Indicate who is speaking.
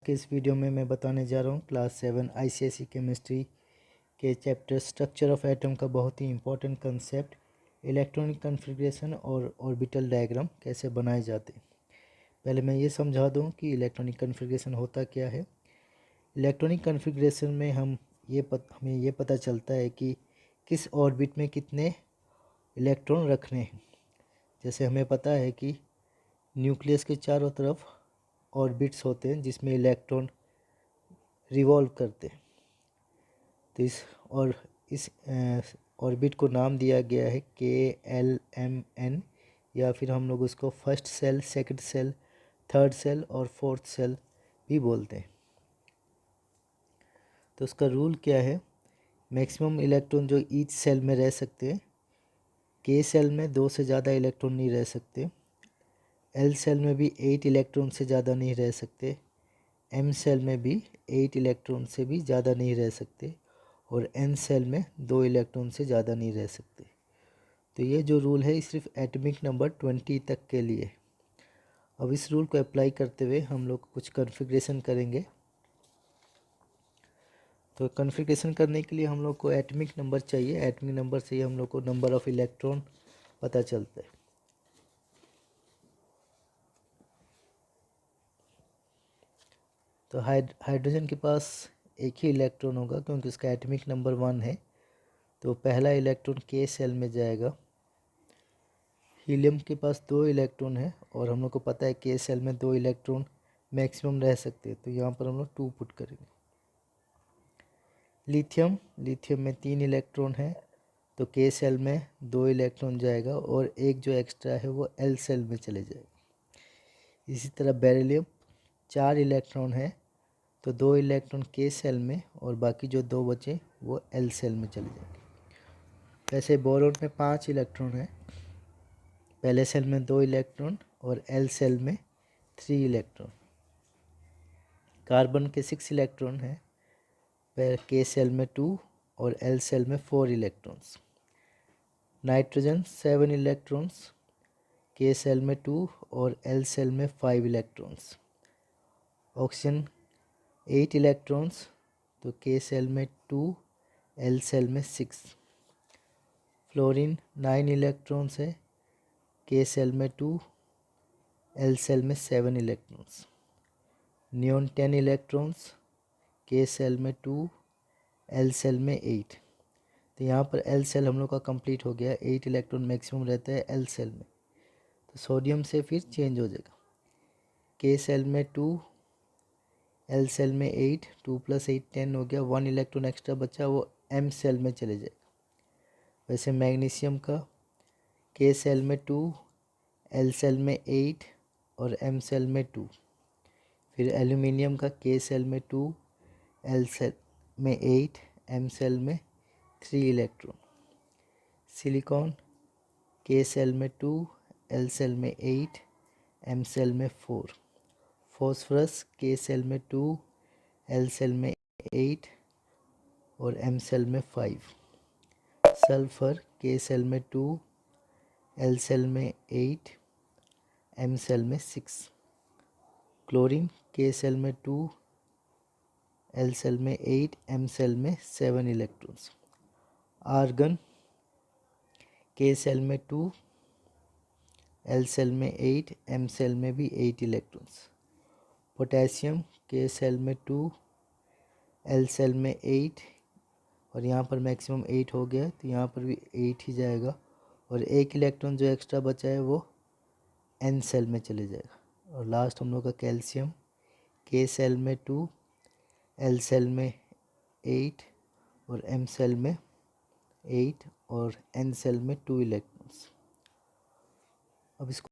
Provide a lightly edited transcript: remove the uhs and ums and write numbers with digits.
Speaker 1: के इस वीडियो में मैं बताने जा रहा हूँ क्लास 7 आईसीएसई केमिस्ट्री के चैप्टर स्ट्रक्चर ऑफ एटम का बहुत ही इम्पोर्टेंट कंसेप्ट इलेक्ट्रॉनिक कॉन्फ़िगरेशन और ऑर्बिटल डायग्राम कैसे बनाए जाते हैं। पहले मैं ये समझा दूँ कि इलेक्ट्रॉनिक कॉन्फ़िगरेशन होता क्या है। इलेक्ट्रॉनिक कॉन्फ़िगरेशन में हमें ये पता चलता है कि किस ऑर्बिट में कितने इलेक्ट्रॉन रखने हैं। जैसे हमें पता है कि न्यूक्लियस के चारों तरफ ऑर्बिट्स होते हैं जिसमें इलेक्ट्रॉन रिवॉल्व करते हैं। तो इस ऑर्बिट को नाम दिया गया है KLMN, या फिर हम लोग उसको first shell, second shell, third shell और फोर्थ सेल भी बोलते हैं। तो उसका रूल क्या है, मैक्सिमम इलेक्ट्रॉन जो ईच सेल में रह सकते हैं। K सेल में 2 से ज़्यादा इलेक्ट्रॉन नहीं रह सकते। L सेल में भी 8 इलेक्ट्रॉन से ज़्यादा नहीं रह सकते। M सेल में भी 8 इलेक्ट्रॉन से भी ज़्यादा नहीं रह सकते। और N सेल में 2 इलेक्ट्रॉन से ज़्यादा नहीं रह सकते। तो ये जो रूल है सिर्फ एटॉमिक नंबर 20 तक के लिए। अब इस रूल को अप्लाई करते हुए हम लोग कुछ कॉन्फ़िगरेशन करेंगे। तो कॉन्फ़िगरेशन करने के लिए हम लोग को एटॉमिक नंबर चाहिए। एटॉमिक नंबर से ही हम लोग को नंबर ऑफ़ इलेक्ट्रॉन पता चलता है। तो हाइड्रोजन के पास एक ही इलेक्ट्रॉन होगा क्योंकि उसका एटॉमिक नंबर 1 है। तो पहला इलेक्ट्रॉन K सेल में जाएगा। हीलियम के पास 2 इलेक्ट्रॉन है और हम लोग को पता है K सेल में 2 इलेक्ट्रॉन मैक्सिमम रह सकते हैं, तो यहाँ पर हम लोग 2 पुट करेंगे। लिथियम में 3 इलेक्ट्रॉन है, तो K सेल में 2 इलेक्ट्रॉन जाएगा और एक जो एक्स्ट्रा है वो L सेल में चले जाएगा। इसी तरह बेरिलियम 4 इलेक्ट्रॉन है, तो 2 इलेक्ट्रॉन K सेल में और बाकी जो 2 बचे वो L सेल में चले जाएंगे। वैसे बोरोन में 5 इलेक्ट्रॉन है, पहले सेल में 2 इलेक्ट्रॉन और L सेल में 3 इलेक्ट्रॉन। कार्बन के 6 इलेक्ट्रॉन है, K सेल में 2 और L सेल में 4 electrons. Nitrogen 7 electrons, K shell में 2 और L सेल में 5 इलेक्ट्रॉन्स। ऑक्सीजन 8 इलेक्ट्रॉन्स, तो K सेल में 2, L सेल में 6। फ्लोरीन 9 इलेक्ट्रॉन्स है, K सेल में 2, L सेल में 7 electrons. Neon 10 electrons, K shell में 2, L सेल में 8। तो यहाँ पर L सेल हम लोग का कंप्लीट हो गया। 8 इलेक्ट्रॉन मैक्सिमम रहता है L सेल में। तो सोडियम से फिर चेंज हो जाएगा। K सेल में 2, L सेल में 8, 2 + 8 10 हो गया। 1 इलेक्ट्रॉन एक्स्ट्रा बचा, वो M सेल में चले जाएगा। वैसे मैग्नीशियम का K सेल में 2, L सेल में 8 और M सेल में 2। फिर एल्यूमिनियम का K सेल में 2, L सेल में 8, M सेल में 3 इलेक्ट्रॉन। सिलिकॉन K सेल में 2, L सेल में 8, M सेल में 4। फॉस्फोरस K सेल में 2, L सेल में 8 और M सेल में 5। सल्फर K सेल में 2, L सेल में 8, M सेल में 6। क्लोरीन K सेल में 2, L सेल में 8, M सेल में 7 इलेक्ट्रॉन्स। आर्गन K सेल में 2, L सेल में 8, M सेल में भी 8 इलेक्ट्रॉन्स। पोटेशियम K सेल में 2, L सेल में 8 और यहाँ पर मैक्सिमम 8 हो गया, तो यहाँ पर भी 8 ही जाएगा और एक इलेक्ट्रॉन जो एक्स्ट्रा बचा है वो N सेल में चले जाएगा। और लास्ट हम लोग का कैल्शियम K सेल में 2, L सेल में 8 और M सेल में 8 और N सेल में 2 इलेक्ट्रॉन्स। अब इसको